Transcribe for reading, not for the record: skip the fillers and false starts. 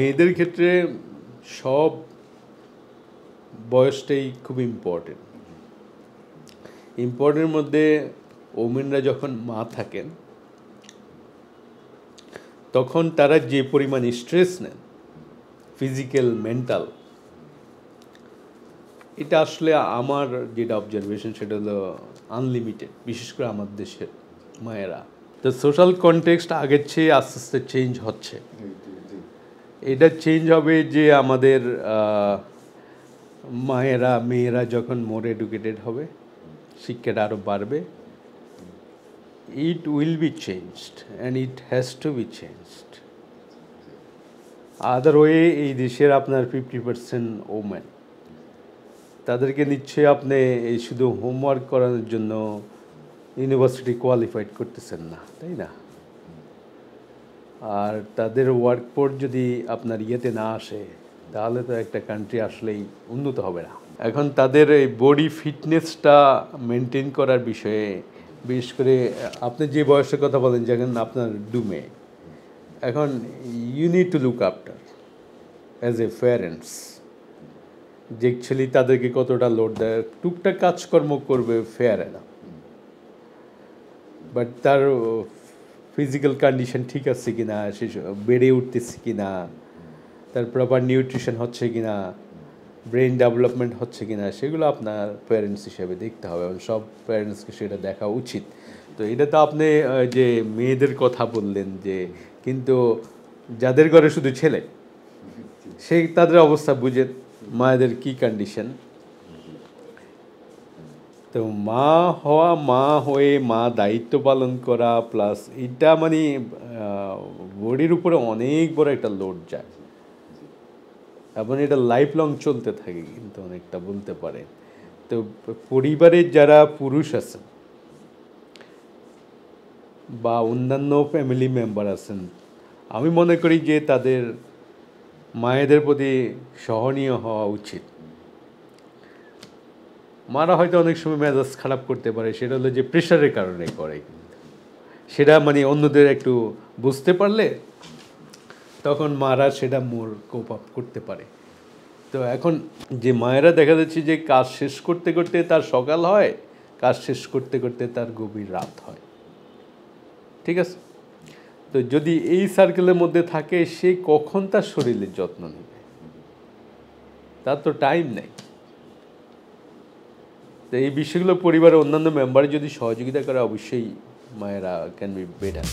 মেয়েদের ক্ষেত্রে সব বয়সটাই খুব ইম্পর্টেন্টের মধ্যে ওমেনরা যখন মা থাকেন তখন তারা যে পরিমাণ স্ট্রেস নেন ফিজিক্যাল মেন্টাল, এটা আসলে আমার যেটা অবজারভেশন সেটা হলো আনলিমিটেড, বিশেষ করে আমার দেশের মায়েরা। তো সোশ্যাল কনটেক্সট আগের চেয়ে আস্তে আস্তে চেঞ্জ হচ্ছে। এটা চেঞ্জ হবে যে আমাদের মেয়েরা যখন মোর এডুকেটেড হবে, শিক্ষাটা আরও বাড়বে, it will be changed and it has to be changed. Other way এই দেশের আপনার 50% ওমেন, তাদেরকে নিশ্চয়ই আপনি এই শুধু হোমওয়ার্ক করানোর জন্য ইউনিভার্সিটি কোয়ালিফাইড করতেছেন না, তাই না? আর তাদের ওয়ার্কফোর্স যদি আপনার ইয়েতে না আসে তাহলে তো একটা কান্ট্রি আসলেই উন্নত হবে না। এখন তাদের এই বডি ফিটনেসটা মেনটেন করার বিষয়ে, বিশেষ করে আপনি যে বয়সের কথা বলেন যখন আপনার ডুমে, এখন you need to look after as a parents, যে অ্যাকচুয়ালি তাদেরকে কতটা লোড দেয়, টুকটাক কাজকর্ম করবে ফেয়ার না, বাট তার ফিজিক্যাল কন্ডিশন ঠিক আছে কিনা, সে বেড়ে উঠতেছে কিনা, তার প্রপার নিউট্রিশন হচ্ছে কিনা, ব্রেন ডেভেলপমেন্ট হচ্ছে কিনা, সেগুলো আপনার প্যারেন্টস হিসেবে দেখতে হবে এবং সব প্যারেন্টসকে সেটা দেখা উচিত। তো এটা তো আপনি যে মেয়েদের কথা বললেন, যে কিন্তু যাদের ঘরে শুধু ছেলে, সেই তাদের অবস্থা বুঝে মায়েদের কি কন্ডিশন। তো মা হয়ে দায়িত্ব পালন করা প্লাস এটা মানে বডির উপরে অনেক বড় একটা লোড যায় এবং এটা লাইফ লং চলতে থাকে কিন্তু অনেকটা বলতে পারে। তো পরিবারের যারা পুরুষ আছেন বা অন্যান্য ফ্যামিলি মেম্বার আছেন, আমি মনে করি যে তাদের মায়েদের প্রতি সহনীয় হওয়া উচিত। মারা হয়তো অনেক সময় মেজাজ খারাপ করতে পারে, সেটা হলো যে প্রেশারের কারণে করে, সেটা মানে অন্যদের একটু বুঝতে পারলে তখন মারা সেটা মোর কোপ আপ করতে পারে। তো এখন যে মায়েরা দেখা যাচ্ছে যে কাজ শেষ করতে করতে তার সকাল হয়, কাজ শেষ করতে করতে তার গভীর রাত হয়, ঠিক আছে? তো যদি এই সার্কেলের মধ্যে থাকে, সে কখন তার শরীরের যত্ন নেবে? তার তো টাইম নেই। তো এই বিষয়গুলো পরিবারের অন্যান্য মেম্বার যদি সহযোগিতা করে, অবশ্যই মায়েরা ক্যান বি বেটার।